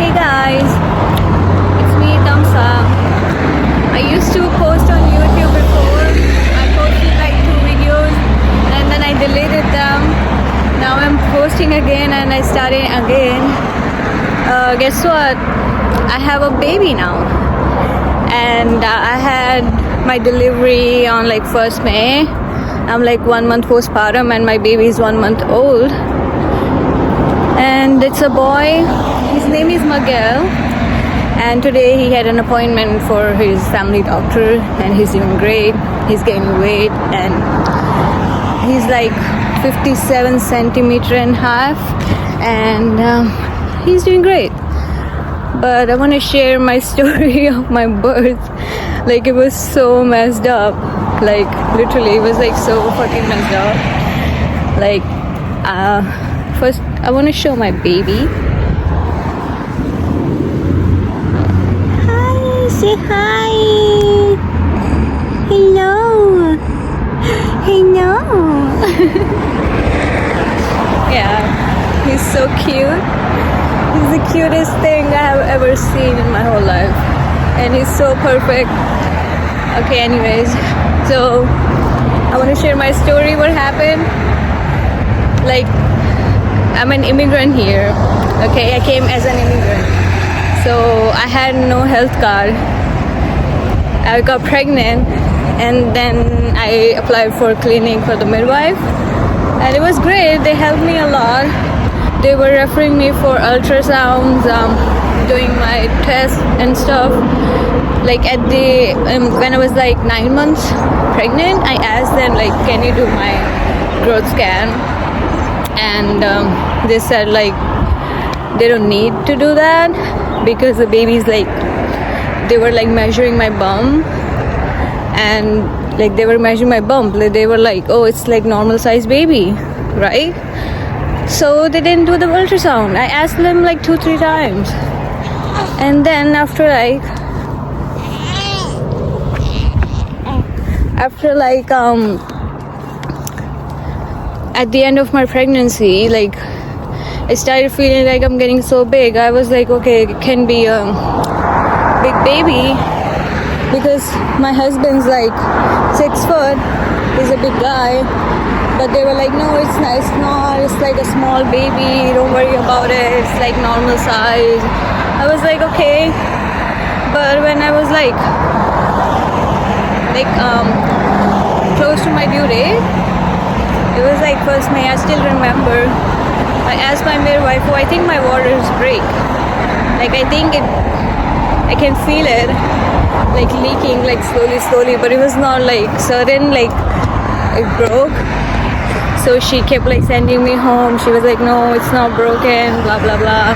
Hey guys, it's me Tamsa. I used to post on YouTube before. I posted like 2 videos and then I deleted them. Now I'm posting again and I started again. Guess what? I have a baby now. And I had my delivery on like 1st May. I'm like 1 month postpartum and my baby is 1 month old. And it's a boy. His name is Miguel. And today he had an appointment for his family doctor and he's doing great. He's gaining weight and he's like 57 centimeter and half and he's doing great. But I want to share my story of my birth. Like it was so messed up. Like literally it was like so fucking messed up. Like first I want to show my baby. Hi, say hi. Hello. Hello. Yeah, he's so cute. He's the cutest thing I have ever seen in my whole life. And he's so perfect. Okay, anyways. So, I want to share my story, what happened. Like, I'm an immigrant here. Okay, I came as an immigrant. So, I had no health card. I got pregnant. And then I applied for a clinic for the midwife. And it was great. They helped me a lot. They were referring me for ultrasounds, doing my tests and stuff. Like at the when I was like 9 months pregnant, I asked them like, can you do my growth scan? And they said like they don't need to do that because the baby's like, they were like measuring my bum and like they were measuring my bump. Like, they were like, oh, it's like normal size baby, right? So they didn't do the ultrasound. I asked them like 2-3 times. And then after at the end of my pregnancy, like I started feeling like I'm getting so big. I was like, okay, it can be a big baby because my husband's like 6 foot. He's a big guy. But they were like, no, it's not. It's like a small baby. Don't worry about it. It's like normal size. I was like, okay. But when I was like close to my due date, it was like 1st May. I still remember. I asked my midwife, oh, I think my waters break. Like I think I can feel it, like leaking, like slowly. But it was not like sudden, like it broke. So she kept like sending me home. She was like, no, it's not broken, blah, blah, blah.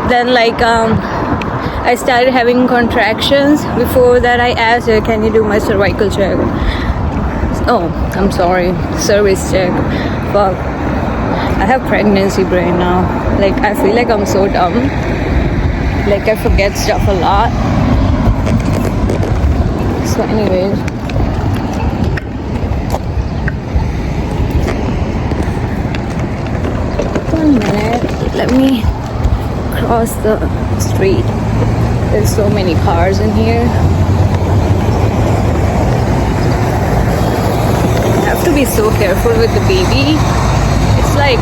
Then like, I started having contractions. Before that, I asked her, can you do my cervical check? Oh, I'm sorry, cervix check. Fuck. I have pregnancy brain now. Like, I feel like I'm so dumb. Like, I forget stuff a lot. So anyways. 1 minute, let me cross the street. There's so many cars in here. I have to be so careful with the baby. It's like,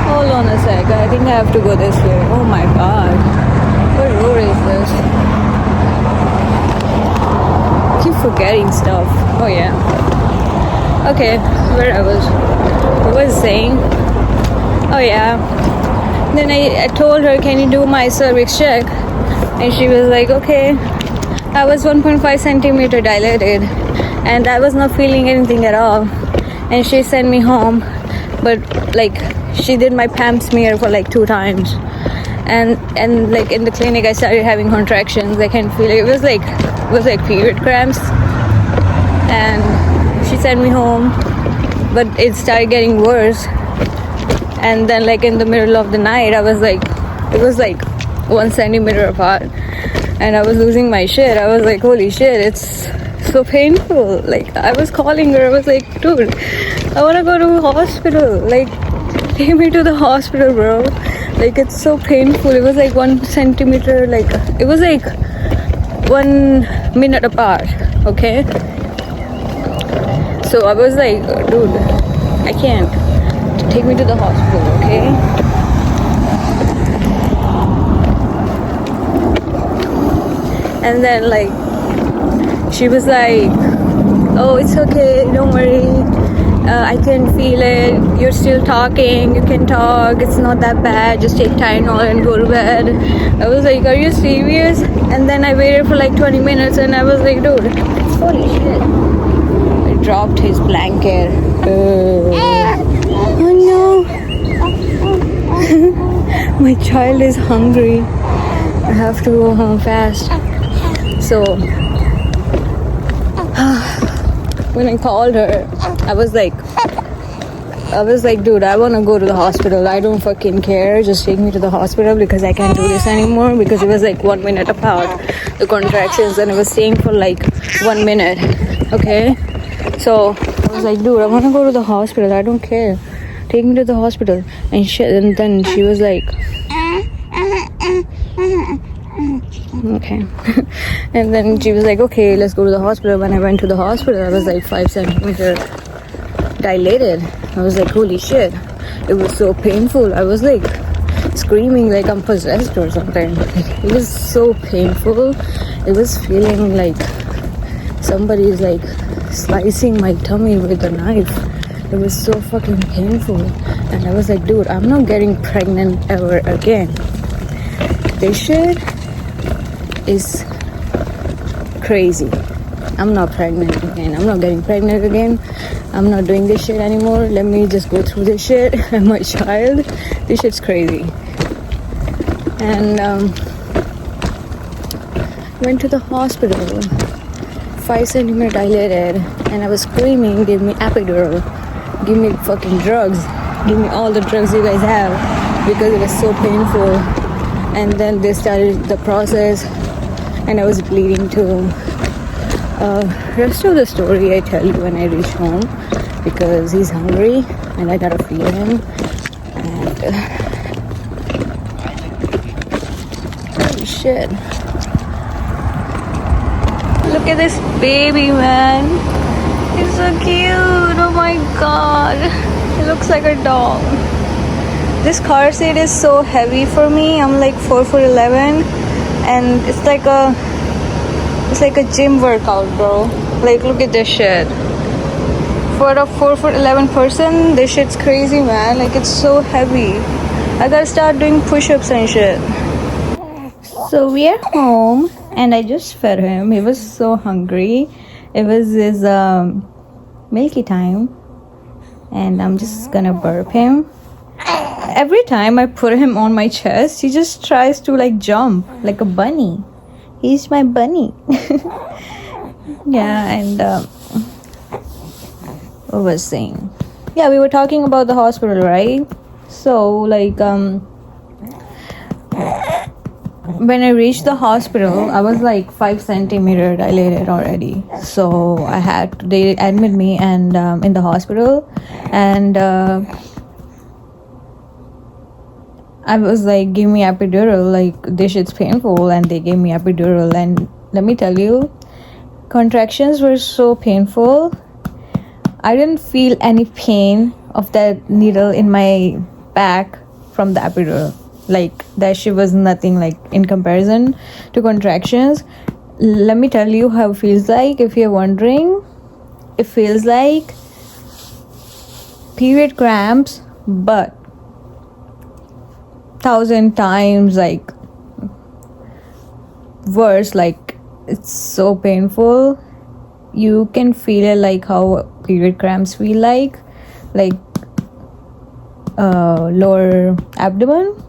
hold on a sec, I think I have to go this way. Oh my god, what road is this? I keep forgetting stuff. Oh yeah. Okay, where I was saying, oh yeah, then I told her, can you do my cervix check? And she was like, okay. I was 1.5 centimeter dilated and I was not feeling anything at all. And she sent me home, but like she did my pap smear for like 2 times. And like in the clinic I started having contractions. I can feel it. It was like period cramps. And she sent me home, but it started getting worse. And then like in the middle of the night, I was like, it was like 1 centimeter apart and I was losing my shit. I was like, holy shit, it's so painful. Like I was calling her, I was like, dude, I want to go to a hospital. Like take me to the hospital, bro. Like, it's so painful. It was like 1 centimeter, like, it was like 1 minute apart, okay? So I was like, dude, I can't. Take me to the hospital, okay? And then, like, she was like, oh, it's okay, don't worry. I can feel it. You're still talking. You can talk. It's not that bad. Just take Tylenol and go to bed. I was like, are you serious? And then I waited for like 20 minutes and I was like, dude, holy shit. I dropped his blanket. Oh no. My child is hungry. I have to go home fast. So when I called her, I was like, dude, I want to go to the hospital. I don't fucking care. Just take me to the hospital because I can't do this anymore. Because it was like 1 minute apart, the contractions, and it was staying for like 1 minute. Okay, so I was like, dude, I want to go to the hospital. I don't care. Take me to the hospital. And then she was like, okay. And then she was like, okay, let's go to the hospital. When I went to the hospital, I was like 5 centimeter dilated. I was like, holy shit. It was so painful. I was like screaming like I'm possessed or something. It was so painful. It was feeling like somebody's like slicing my tummy with a knife. It was so fucking painful. And I was like, dude, I'm not getting pregnant ever again. This shit is crazy. I'm not pregnant again. I'm not getting pregnant again. I'm not doing this shit anymore. Let me just go through this shit and my child. This shit's crazy. And went to the hospital. 5 centimeter dilated, and I was screaming, give me epidural, give me fucking drugs, give me all the drugs you guys have, because it was so painful. And then they started the process, and I was bleeding too. Rest of the story I tell you when I reach home, because he's hungry and I gotta feed him. And holy shit. Look at this baby, man. He's so cute. Oh my god. He looks like a dog. This car seat is so heavy for me. I'm like 4'11", and it's like a gym workout, bro. Like, look at this shit. For a 4'11" person, this shit's crazy, man. Like, it's so heavy. I gotta start doing push-ups and shit. So we are home, and I just fed him. He was so hungry. It was his milky time, and I'm just gonna burp him. Every time I put him on my chest, he just tries to like jump like a bunny. He's my bunny. Yeah. And what was I saying? Yeah, we were talking about the hospital, right? So like when I reached the hospital, I was like 5 centimeter dilated already. So they admit me and in the hospital, and I was like, give me epidural, like this shit's painful, and they gave me epidural. And let me tell you, contractions were so painful. I didn't feel any pain of that needle in my back from the epidural. Like, that shit was nothing, like, in comparison to contractions. Let me tell you how it feels like, if you're wondering. It feels like period cramps, but 1,000 times like worse. Like, it's so painful. You can feel it like how period cramps feel like lower abdomen.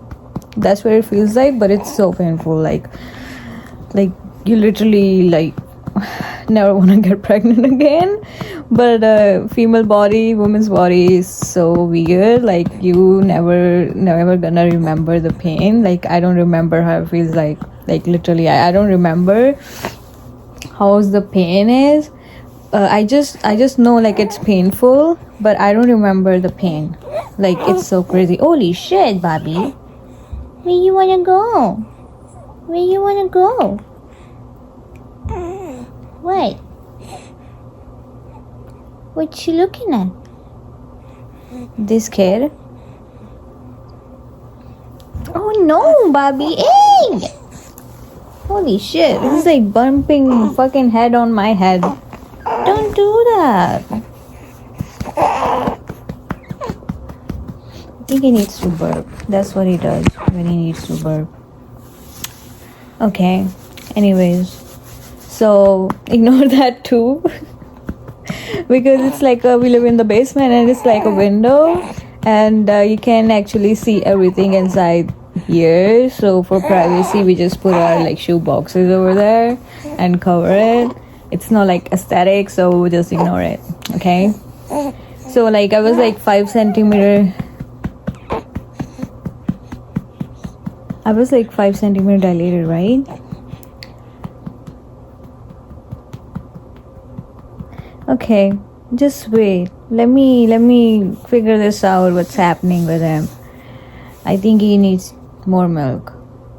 That's where it feels like, but it's so painful. Like you literally like never want to get pregnant again. But female body, woman's body is so weird. Like, you never gonna remember the pain. Like, I don't remember how it feels like literally I don't remember how the pain is. I just know like it's painful, but I don't remember the pain. Like, it's so crazy. Holy shit, Bobby. Where you wanna go? Where you wanna go? What? What you looking at? This kid? Oh no, Bobby. Hey! Holy shit. This is like bumping fucking head on my head. Don't do that. I think he needs to burp. That's what he does when he needs to burp. Okay. Anyways. So, ignore that too. Because it's like we live in the basement and it's like a window. And you can actually see everything inside here. So, for privacy, we just put our like shoe boxes over there and cover it. It's not like aesthetic, so we'll just ignore it. Okay? So, like, I was like 5 centimeter. I was like 5 centimeter dilated, right? Okay, just wait. Let me figure this out. What's happening with him? I think he needs more milk,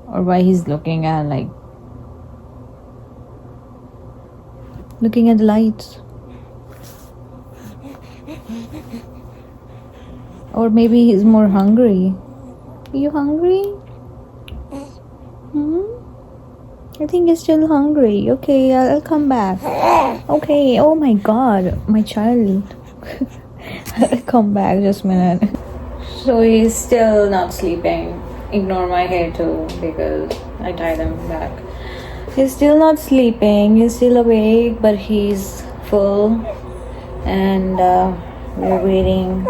or why he's looking at the lights, or maybe he's more hungry. Are you hungry? I think he's still hungry. Okay, I'll come back. Okay, oh my god, my child. I'll come back, just a minute. So he's still not sleeping. Ignore my hair too, because I tied him back. He's still not sleeping. He's still awake, but he's full. And we're waiting.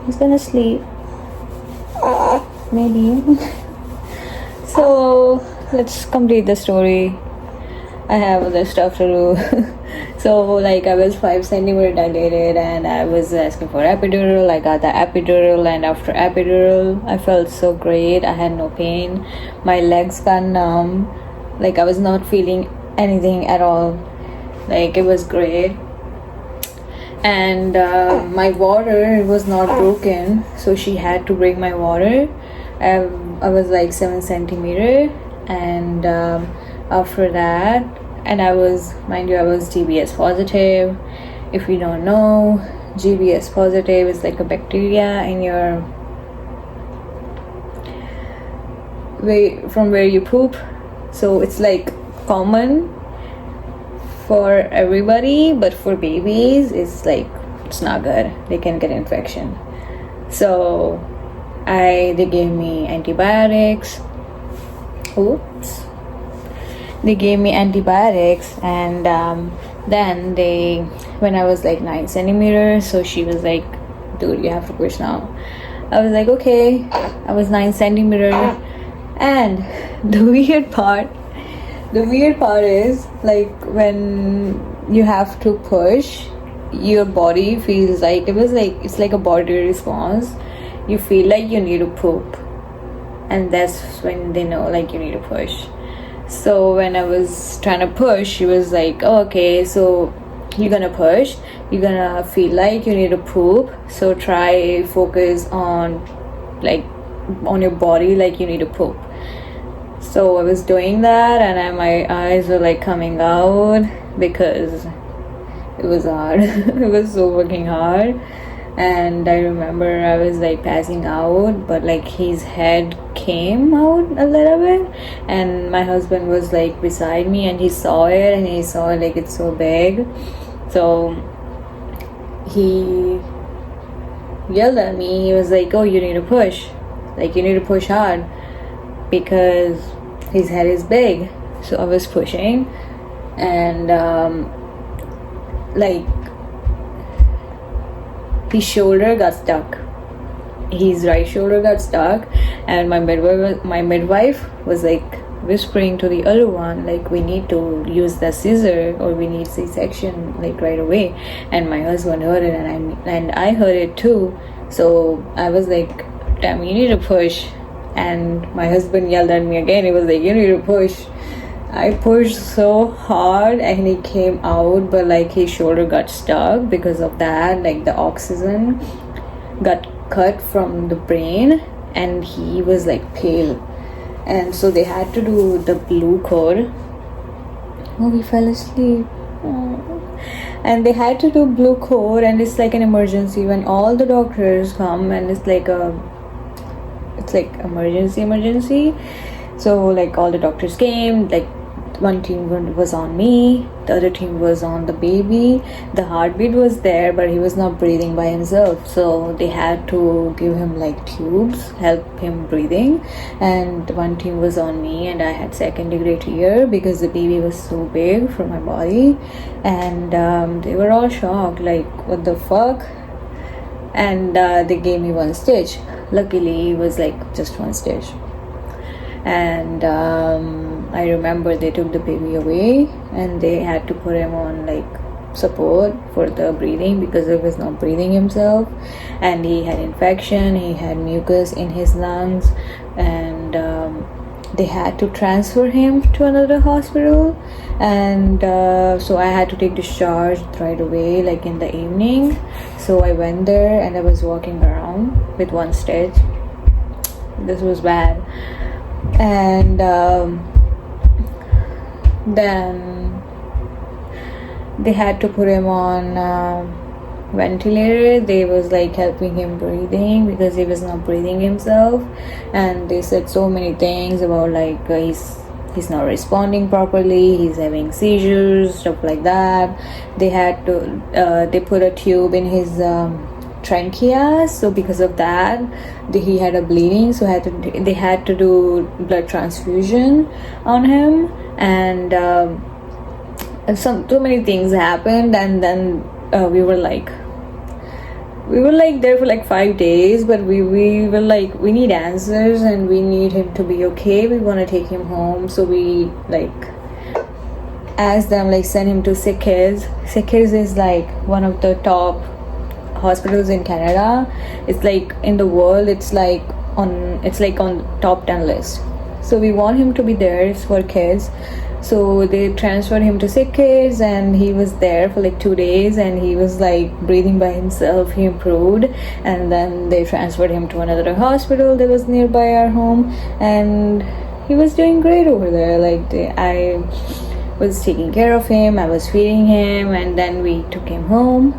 He's gonna sleep. Maybe. So let's complete the story. I have other stuff to do. So like I was 5 centimeter dilated and I was asking for epidural. I got the epidural, and after epidural I felt so great. I had no pain. My legs got numb. Like I was not feeling anything at all. Like it was great. And my water was not broken, so she had to bring my water. I was like 7 centimeter, and after that, and I was, mind you, I was GBS positive. If you don't know, GBS positive is like a bacteria in your way from where you poop. So it's like common for everybody, but for babies it's like it's not good. They can get infection. So they gave me antibiotics. Oops. They gave me antibiotics, and then when I was like 9 centimeters, so she was like, dude, you have to push now. I was like, okay. I was 9 centimeter, and the weird part is like when you have to push, your body feels like it's like a body response. You feel like you need to poop, and that's when they know like you need to push. So when I was trying to push, she was like, oh, okay, so you're gonna push, you're gonna feel like you need to poop, so try focus on your body like you need to poop. So I was doing that, and my eyes were like coming out because it was hard. It was so fucking hard. And I remember I was like passing out, but like his head came out a little bit, and my husband was like beside me, and he saw it, and he saw like it's so big. So he yelled at me. He was like, oh, you need to push, like you need to push hard because his head is big. So I was pushing, and like his shoulder got stuck. His right shoulder got stuck, and my midwife was like whispering to the other one like, we need to use the scissor or we need C-section like right away. And my husband heard it, and I heard it too. So I was like, damn, you need to push. And my husband yelled at me again. He was like, you need to push. I pushed so hard and he came out, but like his shoulder got stuck because of that. Like the oxygen got cut from the brain and he was like pale. And so they had to do the blue code. Oh, he fell asleep. Oh. And they had to do blue code, and it's like an emergency when all the doctors come, and it's like emergency. So like all the doctors came, like one team was on me, the other team was on the baby. The heartbeat was there, but he was not breathing by himself, so they had to give him like tubes, help him breathing. And one team was on me, and I had second degree tear because the baby was so big for my body. And they were all shocked, like what the fuck. And they gave me one stitch. Luckily it was like just one stitch. And I remember they took the baby away and they had to put him on like support for the breathing because he was not breathing himself, and he had infection, he had mucus in his lungs. And they had to transfer him to another hospital. And so I had to take discharge right away, like in the evening. So I went there and I was walking around with one stitch. This was bad. And then they had to put him on ventilator. They was like helping him breathing because he was not breathing himself. And they said so many things about like he's not responding properly, he's having seizures, stuff like that. They had to they put a tube in his trachea, so because of that he had a bleeding, so they had to do blood transfusion on him. And so many things happened. And then we were like there for like 5 days, but we were like, we need answers and we need him to be okay, we want to take him home. So we like asked them, like send him to Sick Kids. Sick Kids is like one of the top hospitals in Canada. It's like in the world, it's like on top 10 list. So we want him to be there. It's for kids. So they transferred him to Sick Kids, and he was there for like 2 days, and he was like breathing by himself. He improved. And then they transferred him to another hospital that was nearby our home, and he was doing great over there. Like I was taking care of him, I was feeding him, and then we took him home.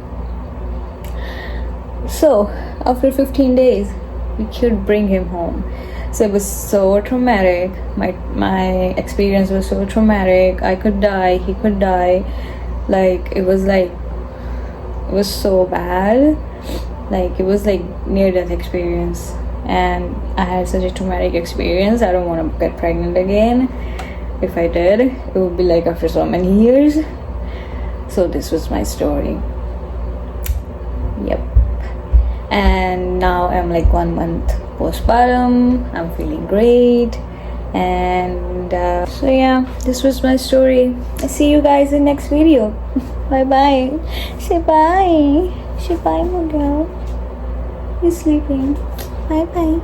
So after 15 days we could bring him home. So it was so traumatic. My experience was so traumatic. I could die, he could die. Like it was so bad. Like it was like near death experience. And I had such a traumatic experience. I don't want to get pregnant again. If I did, it would be like after so many years. So this was my story. Yep. And now I'm like 1 month postpartum. I'm feeling great. And so yeah, this was my story. I see you guys in next video. Bye bye. Say bye. Say bye, my girl. You're sleeping. Bye bye.